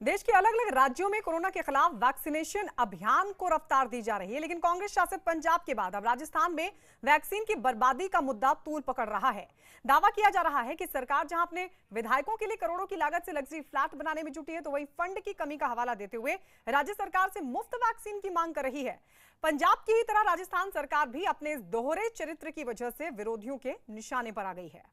देश के अलग अलग राज्यों में कोरोना के खिलाफ वैक्सीनेशन अभियान को रफ्तार दी जा रही है, लेकिन कांग्रेस शासित पंजाब के बाद अब राजस्थान में वैक्सीन की बर्बादी का मुद्दा तूल पकड़ रहा है। दावा किया जा रहा है कि सरकार जहां अपने विधायकों के लिए करोड़ों की लागत से लग्जरी फ्लैट बनाने में जुटी है, तो वहीं फंड की कमी का हवाला देते हुए राज्य सरकार से मुफ्त वैक्सीन की मांग कर रही है। पंजाब की ही तरह राजस्थान सरकार भी अपने इस दोहरे चरित्र की वजह से विरोधियों के निशाने पर आ गई है।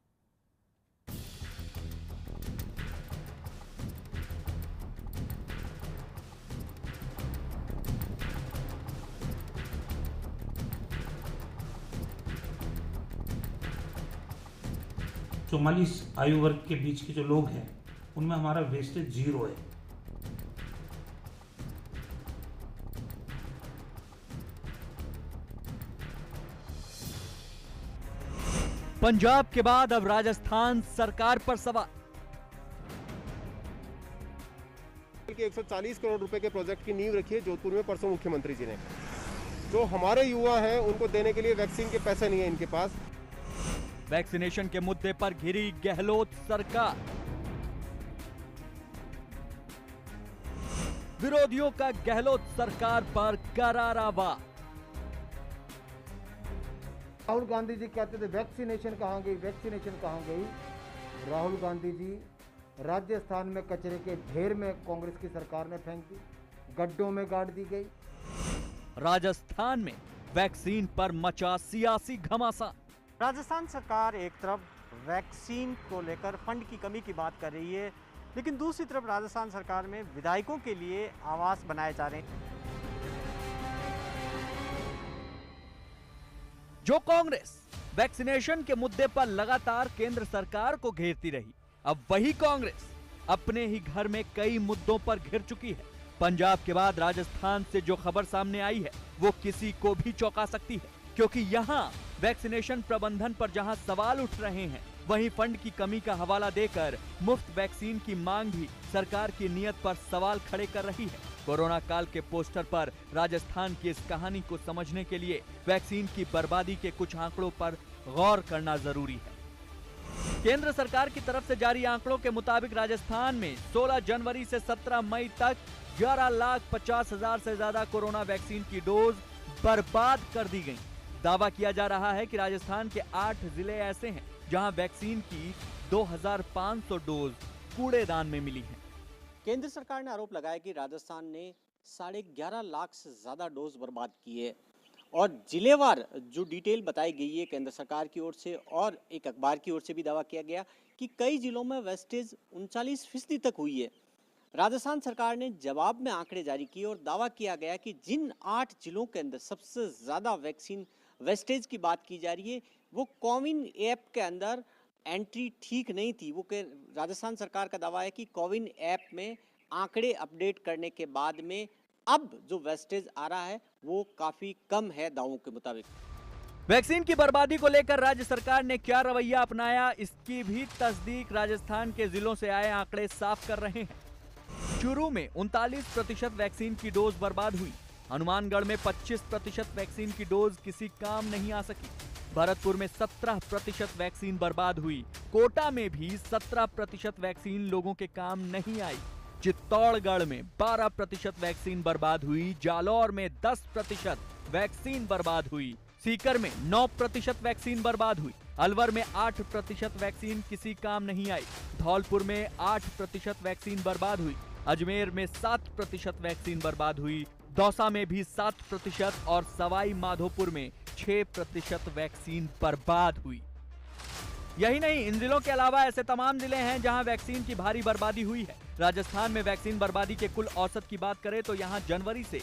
चौवालीस आयु वर्ग के बीच के जो लोग हैं उनमें हमारा वेस्टेज 0 है। पंजाब के बाद अब राजस्थान सरकार पर सवाल। 140 करोड़ रुपए के प्रोजेक्ट की नींव रखी है जोधपुर में परसों मुख्यमंत्री जी ने। जो हमारे युवा हैं उनको देने के लिए वैक्सीन के पैसे नहीं है इनके पास। वैक्सीनेशन के मुद्दे पर घिरी गहलोत सरकार। विरोधियों का गहलोत सरकार पर करारा वार। राहुल गांधी जी कहते थे वैक्सीनेशन कहां गई, वैक्सीनेशन कहां गई। राहुल गांधी जी राजस्थान में कचरे के ढेर में कांग्रेस की सरकार ने फेंक दी, गड्ढों में गाड़ दी गई। राजस्थान में वैक्सीन पर मचा सियासी घमासान। राजस्थान सरकार एक तरफ वैक्सीन को लेकर फंड की कमी की बात कर रही है, लेकिन दूसरी तरफ राजस्थान सरकार में विधायकों के लिए आवास बनाए जा रहे हैं। जो कांग्रेस वैक्सीनेशन के मुद्दे पर लगातार केंद्र सरकार को घेरती रही, अब वही कांग्रेस अपने ही घर में कई मुद्दों पर घिर चुकी है। पंजाब के बाद राजस्थान से जो खबर सामने आई है वो किसी को भी चौंका सकती है, क्योंकि यहां वैक्सीनेशन प्रबंधन पर जहां सवाल उठ रहे हैं, वहीं फंड की कमी का हवाला देकर मुफ्त वैक्सीन की मांग भी सरकार की नीयत पर सवाल खड़े कर रही है। कोरोना काल के पोस्टर पर राजस्थान की इस कहानी को समझने के लिए वैक्सीन की बर्बादी के कुछ आंकड़ों पर गौर करना जरूरी है। केंद्र सरकार की तरफ से जारी आंकड़ों के मुताबिक राजस्थान में 16 जनवरी से 17 मई तक 11,50,000 से ज्यादा कोरोना वैक्सीन की डोज बर्बाद कर दी गई। दावा किया जा रहा है कि राजस्थान के 8 जिले ऐसे हैं जहां वैक्सीन की 2,500 डोज कूड़ेदान में मिली हैं। केंद्र सरकार ने आरोप लगाया कि राजस्थान ने 11.5 लाख से ज्यादा डोज बर्बाद की है, और जिलेवार जो डिटेल बताई गई है केंद्र सरकार की ओर से और एक अखबार की ओर से भी दावा किया गया कि कई जिलों में वेस्टेज 39% तक हुई है। राजस्थान सरकार ने जवाब में आंकड़े जारी किए और दावा किया गया कि जिन 8 जिलों के अंदर सबसे ज्यादा वैक्सीन वेस्टेज की बात की जा रही है, वो कोविन ऐप के अंदर एंट्री ठीक नहीं थी। वो राजस्थान सरकार का दावा है कि कोविन ऐप में आंकड़े अपडेट करने के बाद में अब जो वेस्टेज आ रहा है वो काफी कम है दावों के मुताबिक। वैक्सीन की बर्बादी को लेकर राज्य सरकार ने क्या रवैया अपनाया, इसकी भी तस्दीक राजस्थान के जिलों से आए आंकड़े साफ कर रहे हैं। चूरू में 39% वैक्सीन की डोज बर्बाद हुई। हनुमानगढ़ में 25% वैक्सीन की डोज किसी काम नहीं आ सकी। भरतपुर में 17% वैक्सीन बर्बाद हुई। कोटा में भी 17% वैक्सीन लोगों के काम नहीं आई। चित्तौड़गढ़ में 12% वैक्सीन बर्बाद हुई। जालौर में 10% वैक्सीन बर्बाद हुई। सीकर में 9% वैक्सीन बर्बाद हुई। अलवर में 8% वैक्सीन किसी काम नहीं आई। धौलपुर में 8% वैक्सीन बर्बाद हुई। अजमेर में 7% वैक्सीन बर्बाद हुई। दौसा में भी 7% और सवाई माधोपुर में 6% वैक्सीन बर्बाद हुई। यही नहीं, इन जिलों के अलावा ऐसे तमाम जिले हैं जहां वैक्सीन की भारी बर्बादी हुई है। राजस्थान में वैक्सीन बर्बादी के कुल औसत की बात करें तो यहां जनवरी से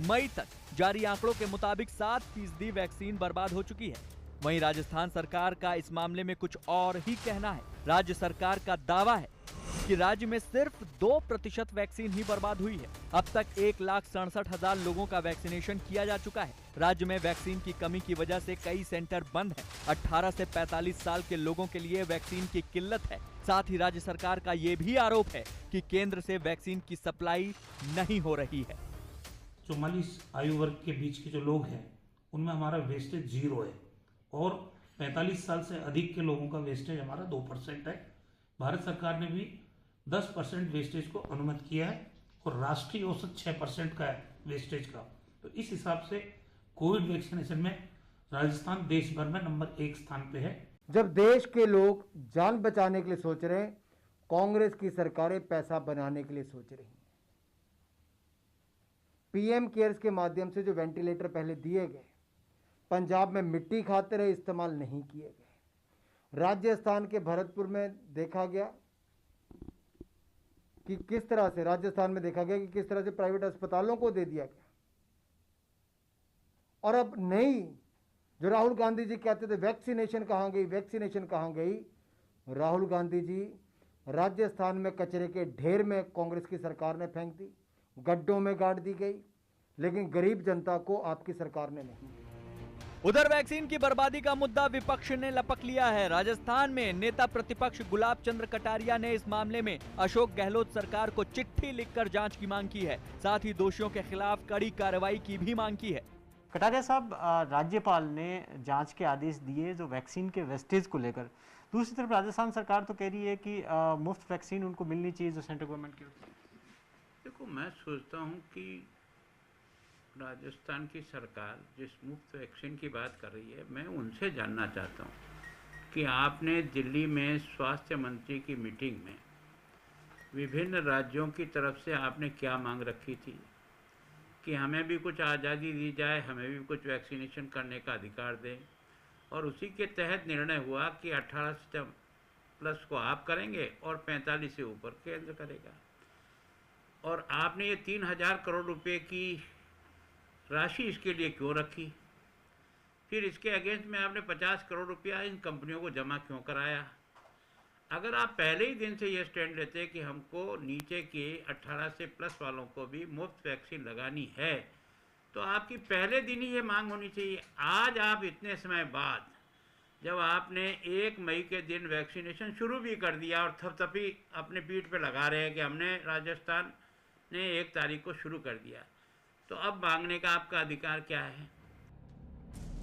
मई तक जारी आंकड़ों के मुताबिक 7% वैक्सीन बर्बाद हो चुकी है। वहीं राजस्थान सरकार का इस मामले में कुछ और ही कहना है। राज्य सरकार का दावा है कि राज्य में सिर्फ 2% वैक्सीन ही बर्बाद हुई है। अब तक 1,67,000 लोगों का वैक्सीनेशन किया जा चुका है। राज्य में वैक्सीन की कमी की वजह से कई सेंटर बंद हैं। 18 से 45 साल के लोगों के लिए वैक्सीन की किल्लत है। साथ ही राज्य सरकार का ये भी आरोप है कि केंद्र से वैक्सीन की सप्लाई नहीं हो रही है। 44 आयु वर्ग के बीच के जो लोग हैं उनमें हमारा वेस्टेज 0 है, और 45 साल से अधिक के लोगों का वेस्टेज हमारा 2% है। भारत सरकार ने भी 10% वेस्टेज को अनुमति किया है। और राष्ट्रीय औसत 6% का है वेस्टेज का। तो इस हिसाब से कोविड वैक्सीनेशन में राजस्थान देश भर में नंबर 1 स्थान पे है। जब देश के लोग जान बचाने के लिए सोच रहे हैं, कांग्रेस की सरकारें पैसा बनाने के लिए सोच रही हैं। पीएम केयर्स के माध्यम से जो वेंटिलेटर पहले दिए गए, पंजाब में मिट्टी खाते रहे, इस्तेमाल नहीं किए गए। राजस्थान के भरतपुर में देखा गया कि किस तरह से किस तरह से प्राइवेट अस्पतालों को दे दिया गया। और अब नहीं, जो राहुल गांधी जी कहते थे वैक्सीनेशन कहां गई, राहुल गांधी जी राजस्थान में कचरे के ढेर में कांग्रेस की सरकार ने फेंक दी, गड्ढों में गाड़ दी गई, लेकिन गरीब जनता को आपकी सरकार ने नहीं। उधर वैक्सीन की बर्बादी का मुद्दा विपक्ष ने लपक लिया है। राजस्थान में नेता प्रतिपक्ष गुलाब चंद्र कटारिया ने इस मामले में अशोक गहलोत सरकार को चिट्ठी लिखकर जांच की मांग की है। साथ ही दोषियों के खिलाफ कड़ी कार्रवाई की भी मांग की है। कटारिया साहब, राज्यपाल ने जांच के आदेश दिए जो वैक्सीन के वेस्टेज को लेकर। दूसरी तरफ राजस्थान सरकार तो कह रही है कि मुफ्त वैक्सीन उनको मिलनी चाहिए जो सेंट्रल गवर्नमेंट की। देखो, मैं सोचता हूँ कि राजस्थान की सरकार जिस मुफ्त वैक्सीन की बात कर रही है, मैं उनसे जानना चाहता हूँ कि आपने दिल्ली में स्वास्थ्य मंत्री की मीटिंग में विभिन्न राज्यों की तरफ से आपने क्या मांग रखी थी कि हमें भी कुछ आज़ादी दी जाए, हमें भी कुछ वैक्सीनेशन करने का अधिकार दें, और उसी के तहत निर्णय हुआ कि 18 से प्लस को आप करेंगे और 45 से ऊपर केंद्र करेगा। और आपने ये 3000 करोड़ रुपए की राशि इसके लिए क्यों रखी? फिर इसके अगेंस्ट में आपने 50 करोड़ रुपया इन कंपनियों को जमा क्यों कराया? अगर आप पहले ही दिन से ये स्टैंड लेते कि हमको नीचे के 18 से प्लस वालों को भी मुफ्त वैक्सीन लगानी है, तो आपकी पहले दिन ही ये मांग होनी चाहिए। आज आप इतने समय बाद जब आपने 1 मई के दिन वैक्सीनेशन शुरू भी कर दिया और थपथपी अपने पीठ पे लगा रहे हैं कि हमने राजस्थान ने 1 तारीख को शुरू कर दिया, तो अब मांगने का आपका अधिकार क्या है?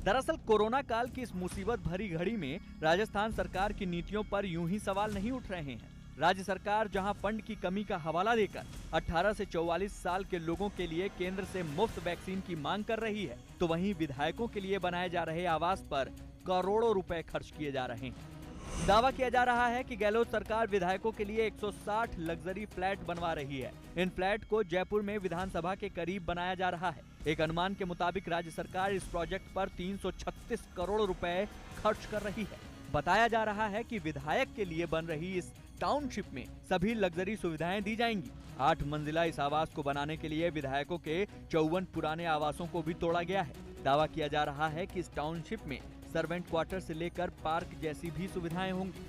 दरअसल कोरोना काल की इस मुसीबत भरी घड़ी में राजस्थान सरकार की नीतियों पर यूं ही सवाल नहीं उठ रहे हैं। राज्य सरकार जहां फंड की कमी का हवाला देकर 18 से 44 साल के लोगों के लिए केंद्र से मुफ्त वैक्सीन की मांग कर रही है, तो वहीं विधायकों के लिए बनाए जा रहे आवास पर करोड़ों रुपए खर्च किए जा रहे हैं। दावा किया जा रहा है कि गहलोत सरकार विधायकों के लिए 160 लग्जरी फ्लैट बनवा रही है। इन फ्लैट को जयपुर में विधानसभा के करीब बनाया जा रहा है। एक अनुमान के मुताबिक राज्य सरकार इस प्रोजेक्ट पर 336 करोड़ रुपए खर्च कर रही है। बताया जा रहा है कि विधायक के लिए बन रही इस टाउनशिप में सभी लग्जरी सुविधाएं दी जाएंगी। 8 मंजिला इस आवास को बनाने के लिए विधायकों के 54 पुराने आवासों को भी तोड़ा गया है। दावा किया जा रहा है कि इस टाउनशिप में सर्वेंट क्वार्टर से लेकर पार्क जैसी भी सुविधाएं होंगी।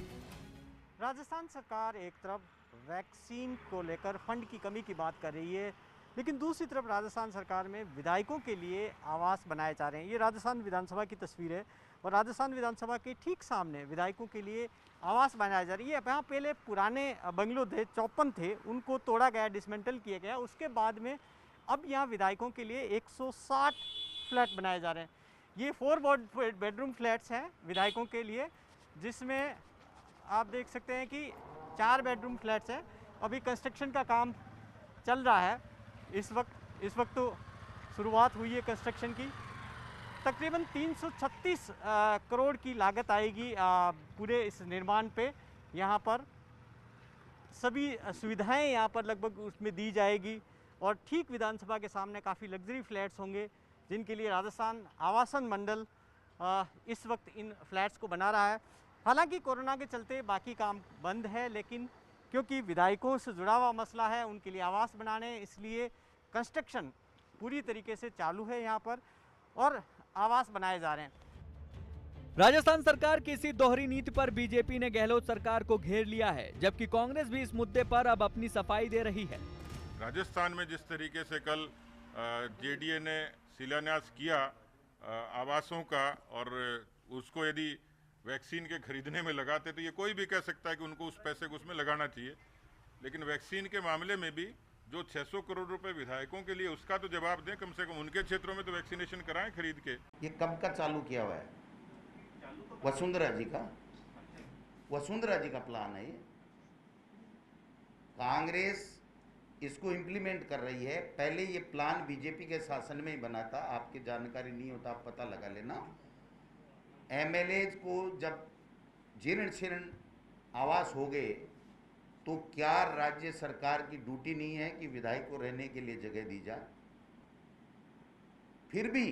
राजस्थान सरकार एक तरफ वैक्सीन को लेकर फंड की कमी की बात कर रही है, लेकिन दूसरी तरफ राजस्थान सरकार में विधायकों के लिए आवास बनाए जा रहे हैं। ये राजस्थान विधानसभा की तस्वीर है और राजस्थान विधानसभा के ठीक सामने विधायकों के लिए आवास बनाया जा रही है। यहाँ पहले पुराने बंगलो थे, 54 थे, उनको तोड़ा गया, डिसमेंटल किया गया। उसके बाद में अब यहाँ विधायकों के लिए 160 फ्लैट बनाए जा रहे हैं। ये 4 बेडरूम फ्लैट्स हैं विधायकों के लिए, जिसमें आप देख सकते हैं कि 4 बेडरूम फ्लैट्स हैं। अभी कंस्ट्रक्शन का काम चल रहा है। इस वक्त तो शुरुआत हुई है कंस्ट्रक्शन की। तकरीबन 336 करोड़ की लागत आएगी पूरे इस निर्माण पे। यहाँ पर सभी सुविधाएं यहाँ पर लगभग उसमें दी जाएगी और ठीक विधानसभा के सामने काफ़ी लग्जरी फ्लैट्स होंगे, जिनके लिए राजस्थान आवासन मंडल इस वक्त इन फ्लैट्स को बना रहा है। हालांकि कोरोना के चलते बाकी काम बंद है, लेकिन क्योंकि विधायकों से जुड़ा हुआ मसला है, उनके लिए आवास बनाने, इसलिए कंस्ट्रक्शन पूरी तरीके से चालू है यहाँ पर और आवास बनाए जा रहे हैं। राजस्थान सरकार की इसी दोहरी नीति पर बीजेपी ने गहलोत सरकार को घेर लिया है, जबकि कांग्रेस भी इस मुद्दे पर अब अपनी सफाई दे रही है। राजस्थान में जिस तरीके से कल जेडीए ने शिलान्यास किया आवासों का, और उसको यदि वैक्सीन के खरीदने में लगाते तो ये कोई भी कह सकता है कि उनको उस पैसे को उसमें लगाना चाहिए, लेकिन वैक्सीन के मामले में भी जो 600 करोड़ रुपए विधायकों के लिए, उसका तो जवाब दें। कम से कम उनके क्षेत्रों में तो वैक्सीनेशन कराएं खरीद के। ये कब का चालू किया हुआ है? वसुंधरा जी का प्लान है ये। कांग्रेस इसको इम्प्लीमेंट कर रही है। पहले ये प्लान बीजेपी के शासन में ही बना था, आपकी जानकारी नहीं होता आप पता लगा लेना। एमएलएज को जब जीर्ण शीर्ण आवास हो गए तो क्या राज्य सरकार की ड्यूटी नहीं है कि विधायक को रहने के लिए जगह दी जाए? फिर भी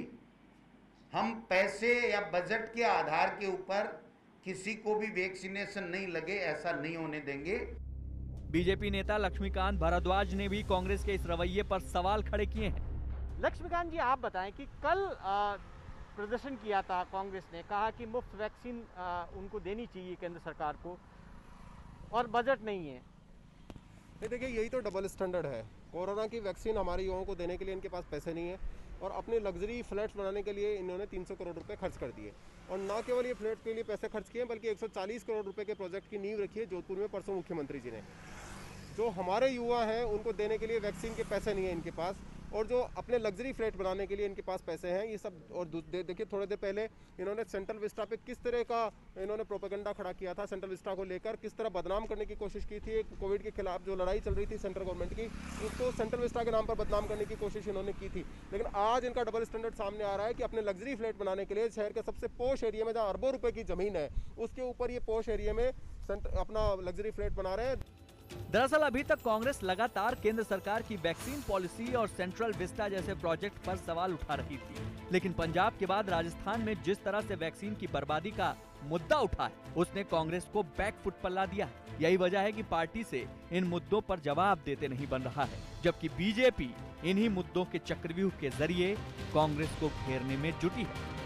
हम पैसे या बजट के आधार के ऊपर किसी को भी वैक्सीनेशन नहीं लगे ऐसा नहीं होने देंगे। बीजेपी नेता लक्ष्मीकांत भारद्वाज ने भी कांग्रेस के इस रवैये पर सवाल खड़े किए हैं। लक्ष्मीकांत जी, आप बताएं कि कल प्रदर्शन किया था कांग्रेस ने, कहा कि मुफ्त वैक्सीन उनको देनी चाहिए केंद्र सरकार को और बजट नहीं है। देखिए, यही तो डबल स्टैंडर्ड है। कोरोना की वैक्सीन हमारे युवाओं को देने के लिए इनके पास पैसे नहीं है और अपने लग्जरी फ्लैट्स बनाने के लिए इन्होंने 300 करोड़ रुपए खर्च कर दिए। और ना केवल ये फ्लैट्स के लिए पैसे खर्च किए बल्कि 140 करोड़ रुपए के प्रोजेक्ट की नींव रखी है जोधपुर में परसों मुख्यमंत्री जी ने। जो हमारे युवा हैं उनको देने के लिए वैक्सीन के पैसे नहीं है इनके पास, और जो अपने लग्जरी फ्लैट बनाने के लिए इनके पास पैसे हैं ये सब। और देखिए, थोड़ी देर पहले इन्होंने सेंट्रल विस्टा पे किस तरह का इन्होंने प्रोपेगेंडा खड़ा किया था, सेंट्रल विस्टा को लेकर किस तरह बदनाम करने की कोशिश की थी। कोविड के खिलाफ जो लड़ाई चल रही थी सेंट्रल गवर्नमेंट की, उसको सेंट्रल विस्टा के नाम पर बदनाम करने की कोशिश इन्होंने की थी। लेकिन आज इनका डबल स्टैंडर्ड सामने आ रहा है कि अपने लग्जरी फ्लैट बनाने के लिए शहर के सबसे पोश एरिया में जहाँ अरबों रुपए की जमीन है उसके ऊपर ये पोश एरिया में अपना लग्जरी फ्लैट बना रहे हैं। दरअसल अभी तक कांग्रेस लगातार केंद्र सरकार की वैक्सीन पॉलिसी और सेंट्रल विस्टा जैसे प्रोजेक्ट पर सवाल उठा रही थी, लेकिन पंजाब के बाद राजस्थान में जिस तरह से वैक्सीन की बर्बादी का मुद्दा उठा है उसने कांग्रेस को बैकफुट पर ला दिया है। यही वजह है कि पार्टी से इन मुद्दों पर जवाब देते नहीं बन रहा है, जबकि बीजेपी इन्हीं मुद्दों के चक्रव्यूह के जरिए कांग्रेस को घेरने में जुटी है।